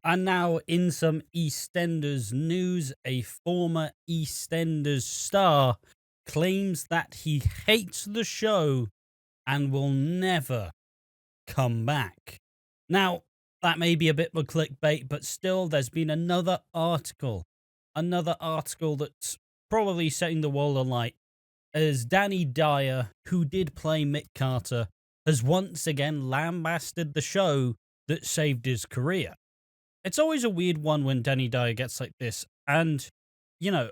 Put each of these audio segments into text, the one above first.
And now, in some EastEnders news, a former EastEnders star claims that he hates the show and will never come back. Now, that may be a bit of clickbait, but still, there's been another article that's probably setting the world alight, as Danny Dyer, who did play Mick Carter, has once again lambasted the show that saved his career. It's always a weird one when Danny Dyer gets like this, and,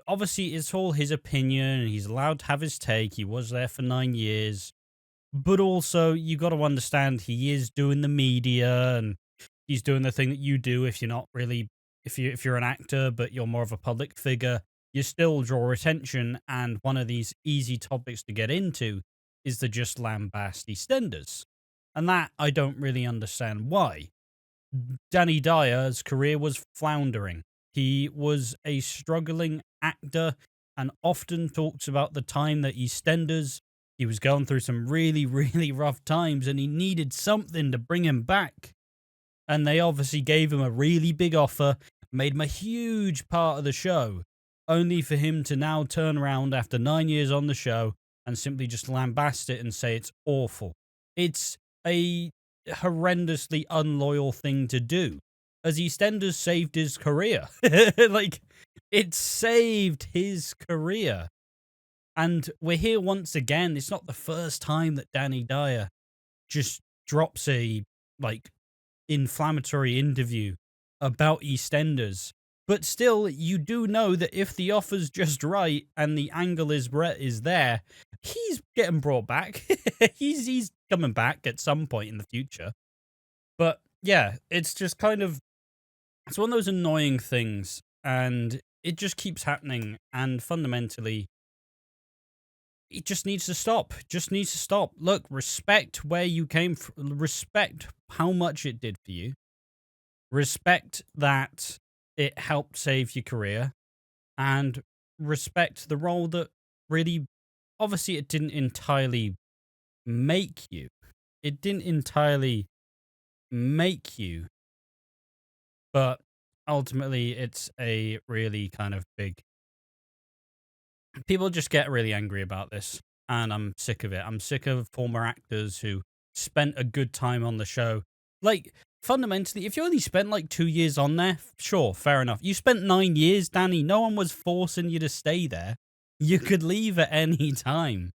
obviously it's all his opinion, and he's allowed to have his take. He was there for 9 years, but also, you got to understand, he is doing the media, and he's doing the thing that you do if you're not really, if you're an actor, but you're more of a public figure, you still draw attention, and one of these easy topics to get into is to just lambast EastEnders. And that, I don't really understand why. Danny Dyer's career was floundering. He was a struggling actor and often talks about the time that EastEnders, he was going through some really, really rough times and he needed something to bring him back. And they obviously gave him a really big offer, made him a huge part of the show, only for him to now turn around after 9 years on the show and simply just lambast it and say it's awful. It's a horrendously unloyal thing to do, as EastEnders saved his career. Like, it saved his career. And we're here once again. It's not the first time that Danny Dyer just drops a, inflammatory interview about EastEnders. But still, you do know that if the offer's just right and the angle is there, he's getting brought back. he's coming back at some point in the future. But yeah, it's just it's one of those annoying things, and it just keeps happening. And fundamentally, it just needs to stop. Look, respect where you came from. Respect how much it did for you. Respect that it helped save your career. And respect the role that really, obviously, it didn't entirely make you. It didn't entirely make you. But ultimately, it's a really kind of big... People just get really angry about this, and I'm sick of it. I'm sick of former actors who spent a good time on the show. Like, fundamentally, if you only spent 2 years on there, sure, fair enough. You spent 9 years, Danny. No one was forcing you to stay there. You could leave at any time.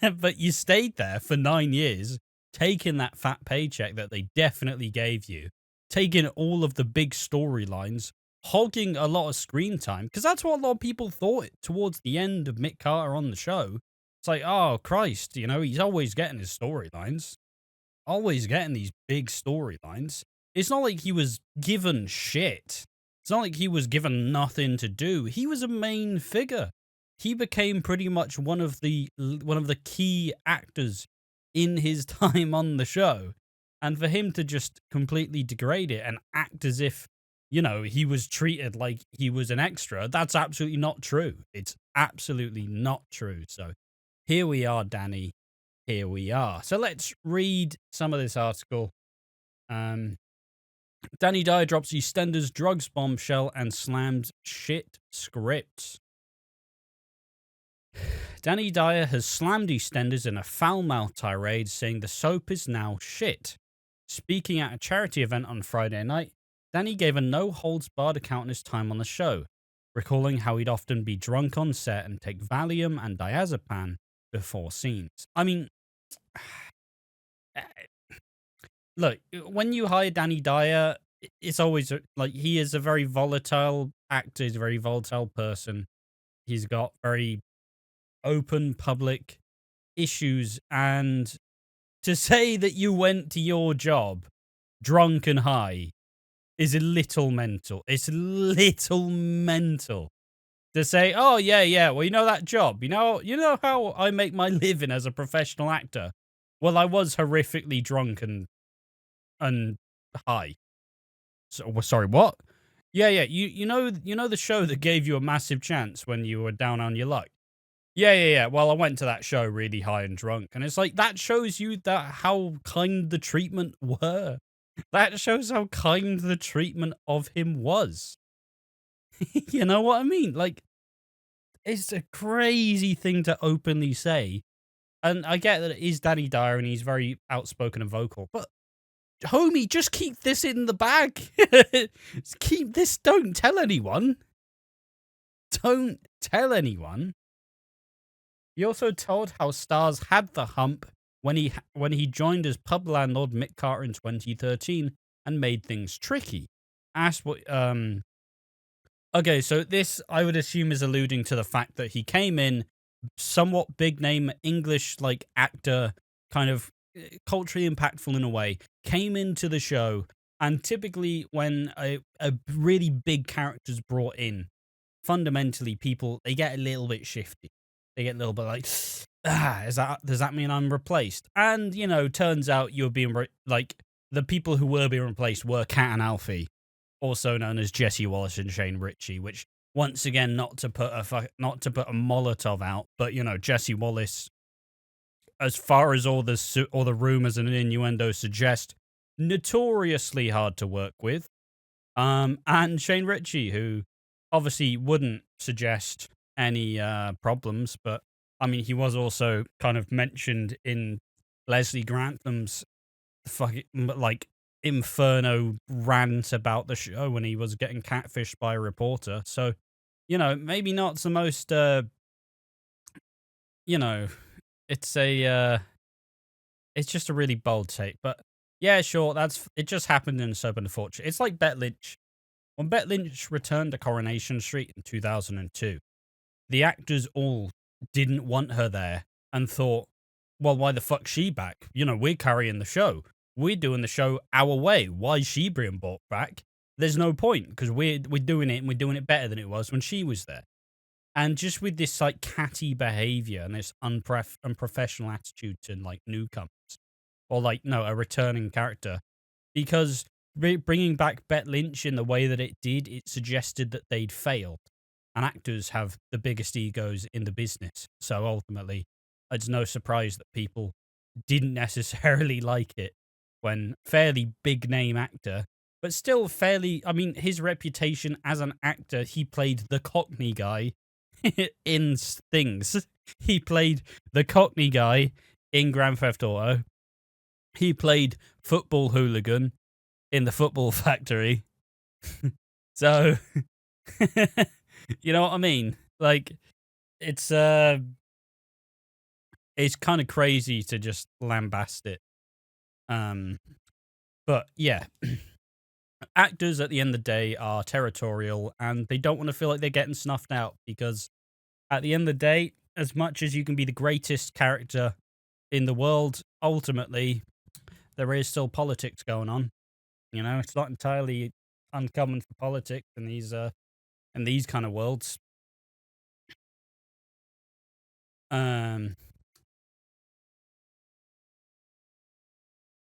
But you stayed there for 9 years, taking that fat paycheck that they definitely gave you, taking all of the big storylines, hogging a lot of screen time, because that's what a lot of people thought towards the end of Mick Carter on the show. It's like, oh, Christ, he's always getting his storylines. Always getting these big storylines. It's not like he was given shit. It's not like he was given nothing to do. He was a main figure. He became pretty much one of the key actors in his time on the show. And for him to just completely degrade it and act as if, he was treated like he was an extra, that's absolutely not true. It's absolutely not true. So here we are, Danny. Here we are. So let's read some of this article. Danny Dyer drops EastEnders drugs bombshell and slams shit scripts. Danny Dyer has slammed EastEnders in a foul-mouthed tirade, saying the soap is now shit. Speaking at a charity event on Friday night, Danny gave a no-holds-barred account of his time on the show, recalling how he'd often be drunk on set and take Valium and diazepam before scenes. I mean, look, when you hire Danny Dyer, it's always he is a very volatile actor, he's a very volatile person. He's got very open public issues, and to say that you went to your job drunk and high is a little mental. It's a little mental to say, oh yeah, well, that job, you know how I make my living as a professional actor. Well, I was horrifically drunk and high. So, sorry, what? Yeah, you know the show that gave you a massive chance when you were down on your luck. Yeah. Well, I went to that show really high and drunk, and it's like that shows you that how kind the treatment were. That shows how kind the treatment of him was. You know what I mean? Like, it's a crazy thing to openly say. And I get that it is Danny Dyer and he's very outspoken and vocal, but homie, just keep this in the bag. Keep this. Don't tell anyone. Don't tell anyone. He also told how Stars had the hump when he joined as pub landlord Mick Carter in 2013 and made things tricky. Asked what okay, so this I would assume is alluding to the fact that he came in somewhat big name English like actor, kind of culturally impactful in a way, came into the show, and typically when a really big character's brought in, fundamentally people, they get a little bit shifty. They get a little bit like, does that mean I'm replaced? And, you know, turns out you're being, like, the people who were being replaced were Cat and Alfie, also known as Jesse Wallace and Shane Ritchie, which, once again, not to put a Molotov out, but, you know, Jesse Wallace, as far as all the rumors and innuendo suggest, notoriously hard to work with. And Shane Ritchie, who obviously wouldn't suggest any problems, but I mean, he was also kind of mentioned in Leslie Grantham's fucking like inferno rant about the show when he was getting catfished by a reporter. So, you know, maybe not the most you know, it's just a really bold take, but yeah, sure, it just happened in Soap and Fortune. It's like Bet Lynch. When Bet Lynch returned to Coronation Street in 2002, the actors all didn't want her there and thought, well, why the fuck's she back? You know, we're carrying the show. We're doing the show our way. Why is she being brought back? There's no point, because we're doing it, and we're doing it better than it was when she was there. And just with this like catty behavior and this unprofessional attitude to like newcomers, or like, no, a returning character, because bringing back Bet Lynch in the way that it did, it suggested that they'd failed. And actors have the biggest egos in the business. So ultimately, it's no surprise that people didn't necessarily like it when fairly big name actor, but still fairly, I mean, his reputation as an actor, he played the Cockney guy in things. He played the Cockney guy in Grand Theft Auto. He played football hooligan in the Football Factory. So, you know what I mean? Like, it's kind of crazy to just lambast it. But yeah, actors at the end of the day are territorial, and they don't want to feel like they're getting snuffed out, because at the end of the day, as much as you can be the greatest character in the world, ultimately, there is still politics going on. You know, it's not entirely uncommon for politics in these kind of worlds.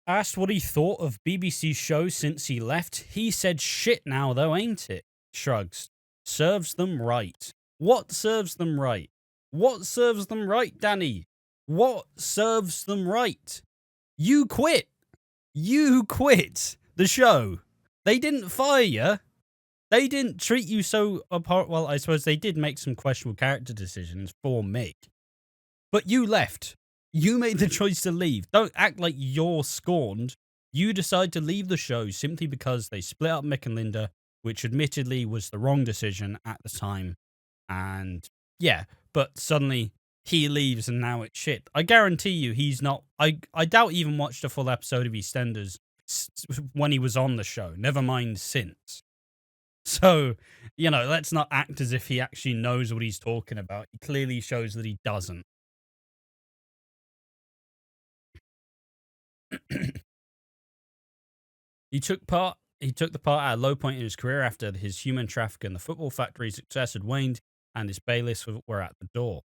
Asked what he thought of BBC show since he left, he said shit now though, ain't it? Shrugs. Serves them right. What serves them right? What serves them right, Danny? What serves them right? You quit. You quit the show. They didn't fire you. They didn't treat you so apart. Well, I suppose they did make some questionable character decisions for Mick. But you left. You made the choice to leave. Don't act like you're scorned. You decide to leave the show simply because they split up Mick and Linda, which admittedly was the wrong decision at the time. And yeah, but suddenly he leaves and now it's shit. I guarantee you he's not. I doubt he even watched a full episode of EastEnders when he was on the show, never mind since. So, you know, let's not act as if he actually knows what he's talking about. He clearly shows that he doesn't. He took the part at a low point in his career after his human trafficking and the Football Factory success had waned and his bailiffs were at the door.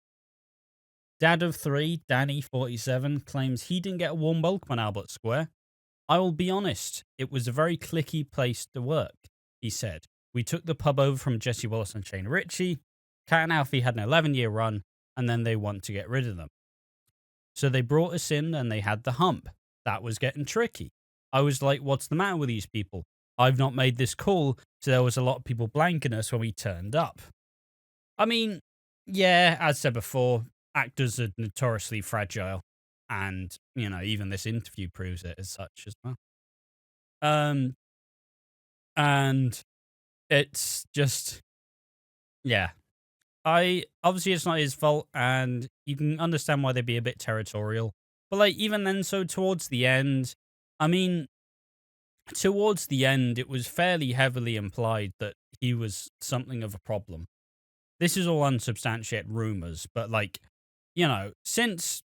Dad of 3, Danny, 47, claims he didn't get a warm welcome on Albert Square. I will be honest, it was a very cliquey place to work, he said. We took the pub over from Jesse Wallace and Shane Ritchie. Cat and Alfie had an 11-year run, and then they want to get rid of them. So they brought us in and they had the hump. That was getting tricky. I was like, what's the matter with these people? I've not made this call, so there was a lot of people blanking us when we turned up. I mean, yeah, as said before, actors are notoriously fragile. And, even this interview proves it as such as well. Um, and it's just, yeah. Obviously it's not his fault, and you can understand why they'd be a bit territorial. But like, even then, so towards the end, I mean, towards the end, it was fairly heavily implied that he was something of a problem. This is all unsubstantiated rumors, but like, since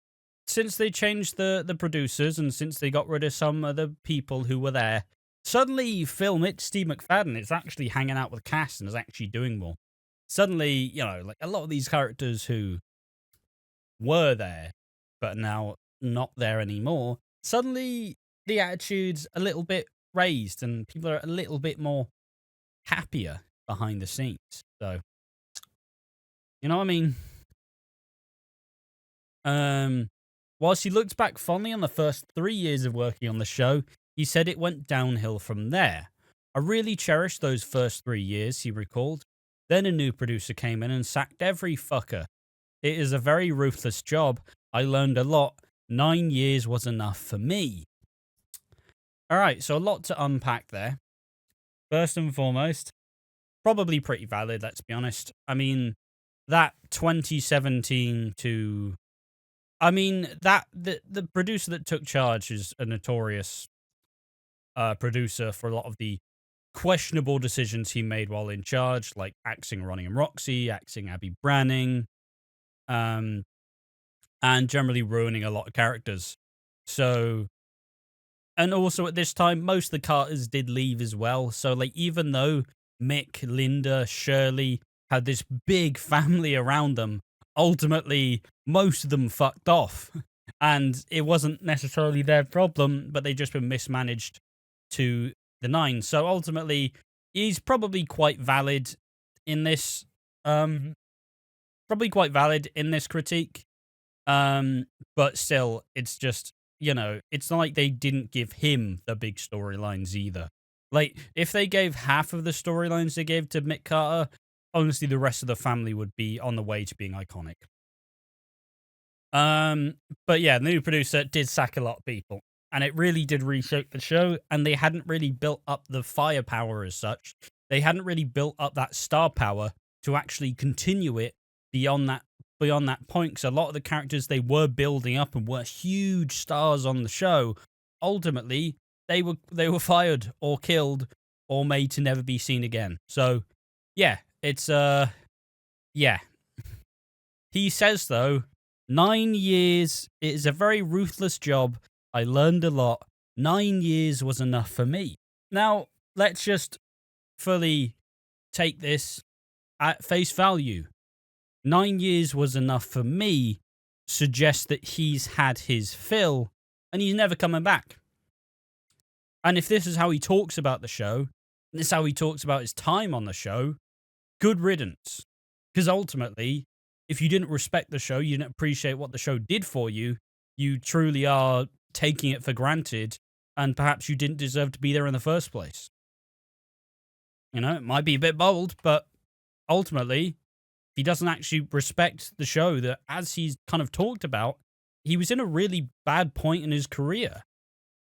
they changed the producers and since they got rid of some of the people who were there, suddenly Steve McFadden is actually hanging out with the cast and is actually doing more. Suddenly, like a lot of these characters who were there but now not there anymore, suddenly the attitude's a little bit raised and people are a little bit more happier behind the scenes. So, you know what I mean? Whilst he looked back fondly on the first 3 years of working on the show, he said it went downhill from there. I really cherished those first 3 years, he recalled. Then a new producer came in and sacked every fucker. It is a very ruthless job. I learned a lot. 9 years was enough for me. Alright, so a lot to unpack there. First and foremost, probably pretty valid, let's be honest. I mean, that 2017 to... I mean, the producer that took charge is a notorious producer for a lot of the questionable decisions he made while in charge, like axing Ronnie and Roxy, axing Abby Branning, and generally ruining a lot of characters. So, and also at this time, most of the Carters did leave as well. So, like, even though Mick, Linda, Shirley had this big family around them, ultimately, most of them fucked off. And it wasn't necessarily their problem, but they just been mismanaged to the nines. So ultimately, he's probably quite valid in this. Probably quite valid in this critique. But still, it's just, it's not like they didn't give him the big storylines either. Like, if they gave half of the storylines they gave to Mick Carter, honestly, the rest of the family would be on the way to being iconic. But yeah, the new producer did sack a lot of people, and it really did reshape the show, and they hadn't really built up the firepower as such. They hadn't really built up that star power to actually continue it beyond that point, because a lot of the characters they were building up and were huge stars on the show, ultimately, they were fired or killed or made to never be seen again. So, yeah, it's, yeah. He says, though, 9 years, it is a very ruthless job. I learned a lot. 9 years was enough for me. Now, let's just fully take this at face value. 9 years was enough for me suggests that he's had his fill and he's never coming back. And if this is how he talks about the show, this is how he talks about his time on the show, good riddance. Because ultimately, if you didn't respect the show, you didn't appreciate what the show did for you, you truly are taking it for granted, and perhaps you didn't deserve to be there in the first place. It might be a bit bold, but ultimately, he doesn't actually respect the show that, as he's kind of talked about, he was in a really bad point in his career.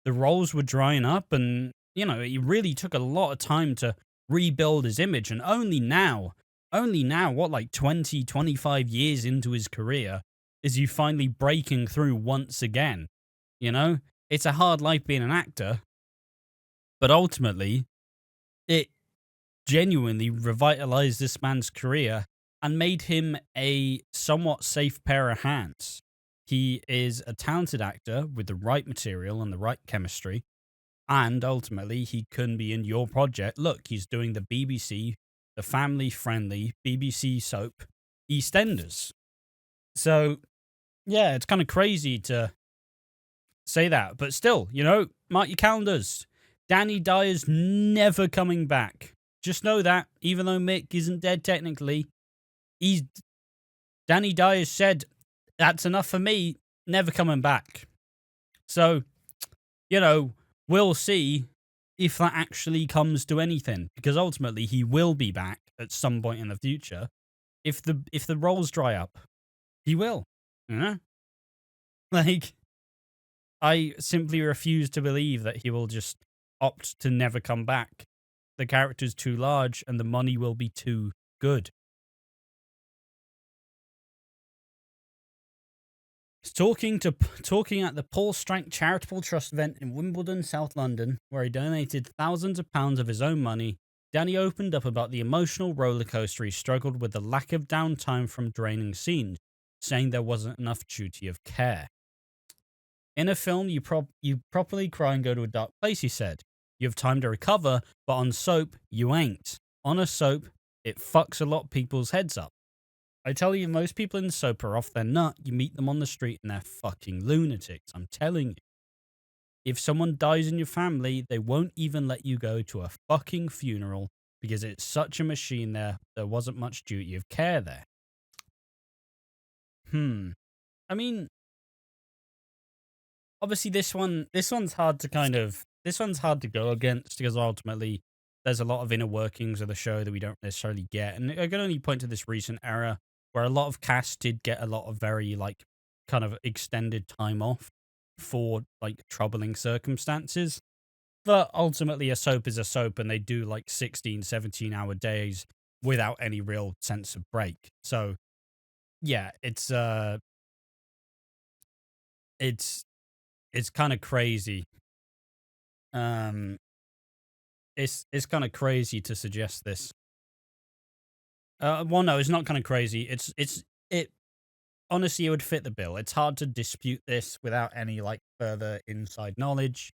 The roles were drying up, and, he really took a lot of time to rebuild his image, and only now, what, like 20, 25 years into his career, is he finally breaking through once again. It's a hard life being an actor, but ultimately, it genuinely revitalized this man's career and made him a somewhat safe pair of hands. He is a talented actor with the right material and the right chemistry, and ultimately, he couldn't be in your project. Look, he's doing the BBC, the family-friendly BBC soap EastEnders. So, yeah, it's kind of crazy to say that, but still, mark your calendars. Danny Dyer's never coming back. Just know that, even though Mick isn't dead technically, Danny Dyer said, that's enough for me, never coming back. So, we'll see if that actually comes to anything, because ultimately he will be back at some point in the future. If the roles dry up, he will. You know? Like, I simply refuse to believe that he will just opt to never come back. The character's too large and the money will be too good. Talking at the Paul Strank Charitable Trust event in Wimbledon, South London, where he donated thousands of pounds of his own money, Danny opened up about the emotional rollercoaster he struggled with the lack of downtime from draining scenes, saying there wasn't enough duty of care. In a film, you properly cry and go to a dark place, he said. You have time to recover, but on soap, you ain't. On a soap, it fucks a lot of people's heads up. I tell you, most people in soap are off their nut. You meet them on the street and they're fucking lunatics. I'm telling you. If someone dies in your family, they won't even let you go to a fucking funeral because it's such a machine there wasn't much duty of care there. I mean, obviously this one's hard to go against because ultimately there's a lot of inner workings of the show that we don't necessarily get. And I can only point to this recent era where a lot of cast did get a lot of very, like, kind of extended time off for, like, troubling circumstances. But ultimately, a soap is a soap, and they do, like, 16, 17-hour days without any real sense of break. So, yeah, it's kind of crazy. It's kind of crazy to suggest this. Well, no, it's not kind of crazy. It honestly, it would fit the bill. It's hard to dispute this without any, like, further inside knowledge.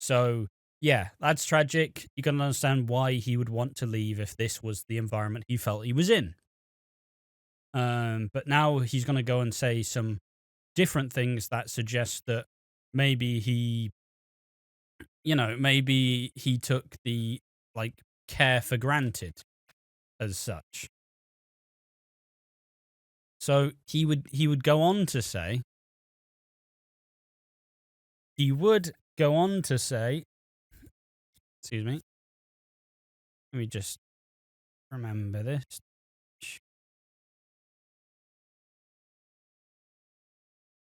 So, yeah, that's tragic. You can understand why he would want to leave if this was the environment he felt he was in. But now he's going to go and say some different things that suggest that maybe he took the, like, care for granted as such. So he would go on to say, excuse me, let me just remember this.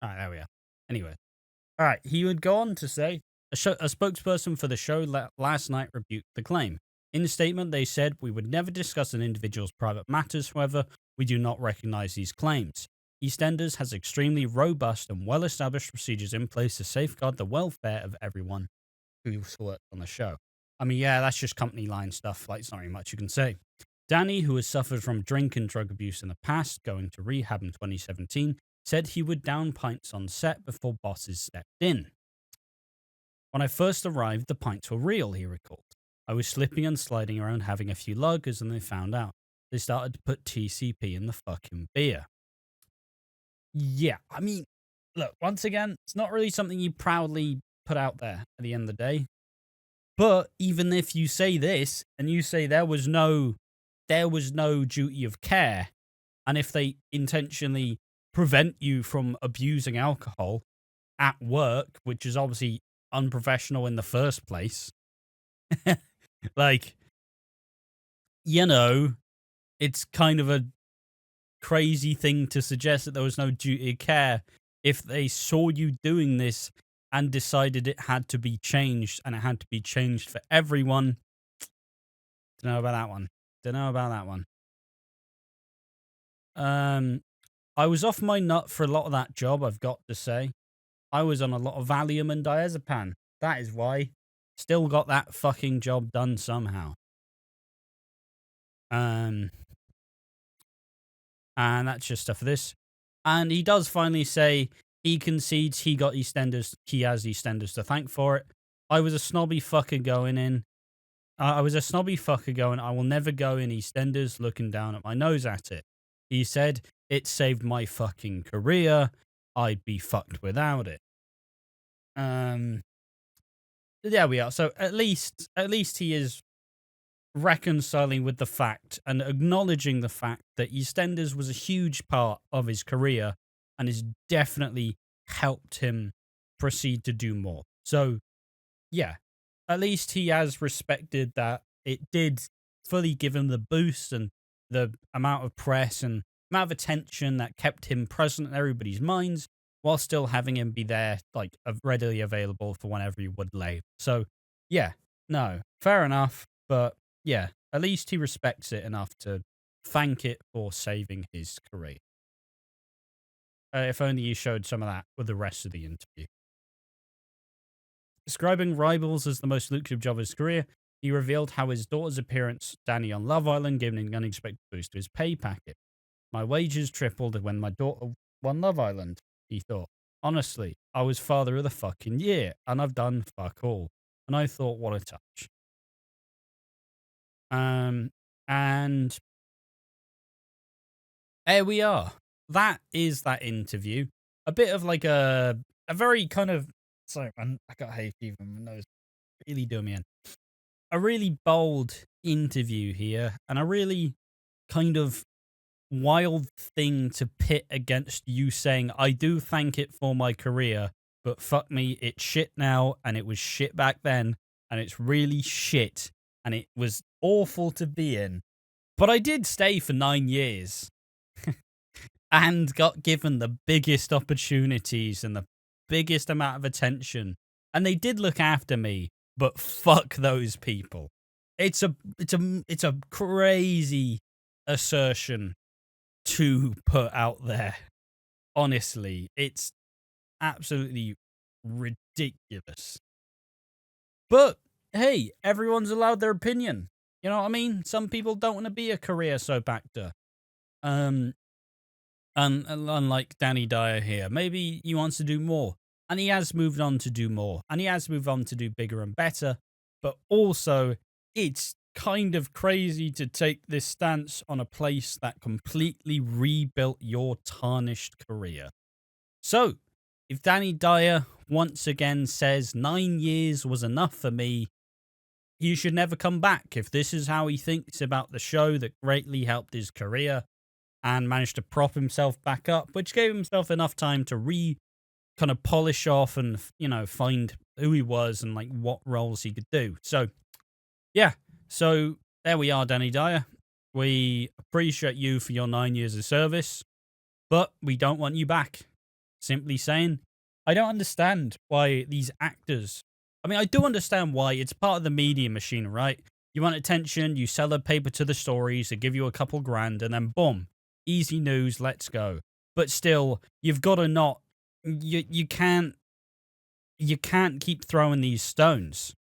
All right, there we are. Anyway, all right, he would go on to say, a spokesperson for the show last night rebuked the claim. In the statement, they said, "We would never discuss an individual's private matters, however, we do not recognize these claims. EastEnders has extremely robust and well-established procedures in place to safeguard the welfare of everyone who's worked on the show." I mean, yeah, that's just company line stuff. Like, it's not really much you can say. Danny, who has suffered from drink and drug abuse in the past, going to rehab in 2017, said he would down pints on set before bosses stepped in. "When I first arrived, the pints were real," he recalled. "I was slipping and sliding around having a few lagers and they found out. They started to put TCP in the fucking beer." Yeah, I mean, look, once again, it's not really something you proudly put out there at the end of the day. But even if you say this and you say there was no duty of care, and if they intentionally prevent you from abusing alcohol at work, which is obviously unprofessional in the first place, like, it's kind of a crazy thing to suggest that there was no duty of care if they saw you doing this and decided it had to be changed, and it had to be changed for everyone. Don't know about that one. I was off my nut for a lot of that job, I've got to say. I was on a lot of Valium and diazepam. That is why. Still got that fucking job done somehow. And that's just stuff for this. And he does finally say he concedes he has EastEnders to thank for it. I was a snobby fucker going, I will never go in EastEnders looking down at my nose at it. He said, "It saved my fucking career. I'd be fucked without it." There we are. So at least he is reconciling with the fact and acknowledging the fact that EastEnders was a huge part of his career and has definitely helped him proceed to do more. So yeah, at least he has respected that it did fully give him the boost and the amount of press and amount of attention that kept him present in everybody's minds while still having him be there, like readily available for whenever he would lay. So, yeah, no, fair enough. But yeah, at least he respects it enough to thank it for saving his career. If only he showed some of that with the rest of the interview. Describing Rivals as the most lucrative job of his career, he revealed how his daughter's appearance, Danny on Love Island, gave an unexpected boost to his pay packet. My wages tripled when my daughter won Love Island, he thought. Honestly, I was father of the fucking year, and I've done fuck all. And I thought, what a touch. And there we are. That is that interview. A bit of like a very kind of, sorry, man, I got hay fever. My nose really doing me in. A really bold interview here, and a really kind of wild thing to pit against you saying, I do thank it for my career, but fuck me, it's shit now, and it was shit back then, and it's really shit, and it was awful to be in. But I did stay for 9 years and got given the biggest opportunities and the biggest amount of attention, and they did look after me, but fuck those people. It's a crazy assertion to put out there. Honestly, it's absolutely ridiculous. But hey, everyone's allowed their opinion. You know what I mean? Some people don't want to be a career soap actor. And unlike Danny Dyer here, maybe he wants to do more. And he has moved on to do more. And he has moved on to do bigger and better. But also, it's kind of crazy to take this stance on a place that completely rebuilt your tarnished career. So, if Danny Dyer once again says 9 years was enough for me, you should never come back. If this is how he thinks about the show that greatly helped his career and managed to prop himself back up, which gave himself enough time to kind of polish off and, you know, find who he was and like what roles he could do. So, yeah. So there we are, Danny Dyer. We appreciate you for your 9 years of service, but we don't want you back. Simply saying, I don't understand why these actors, I mean, I do understand why. It's part of the media machine, right? You want attention, you sell a paper to the stories, they give you a couple grand, and then boom, easy news, let's go. But still, you've got to not, you can't keep throwing these stones.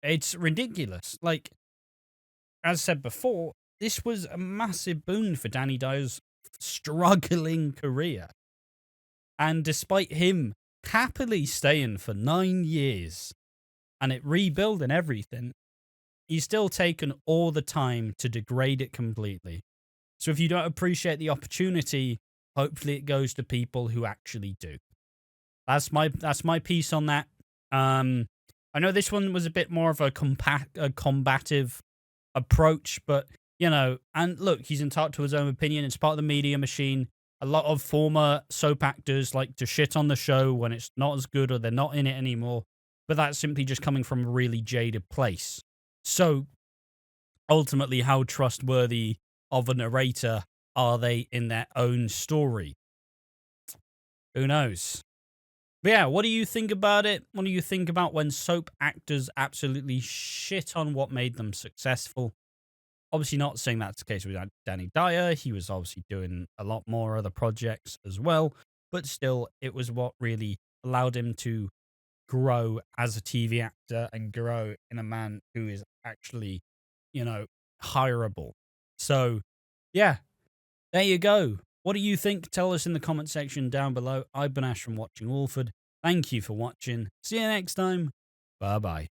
It's ridiculous. Like, as said before, this was a massive boon for Danny Dyer's struggling career. And despite him happily staying for 9 years and it rebuilding everything, he's still taken all the time to degrade it completely. So if you don't appreciate the opportunity, hopefully it goes to people who actually do. That's my piece on that. I know this one was a bit more of a combative approach, but, you know, and look, he's entitled to his own opinion. It's part of the media machine. A lot of former soap actors like to shit on the show when it's not as good or they're not in it anymore, but that's simply just coming from a really jaded place. So, ultimately, how trustworthy of a narrator are they in their own story? Who knows? But yeah, what do you think about it? What do you think about when soap actors absolutely shit on what made them successful? Obviously not saying that's the case with Danny Dyer. He was obviously doing a lot more other projects as well. But still, it was what really allowed him to grow as a TV actor and grow in a man who is actually, you know, hireable. So, yeah, there you go. What do you think? Tell us in the comment section down below. I've been Ash from Watching Walford. Thank you for watching. See you next time. Bye-bye.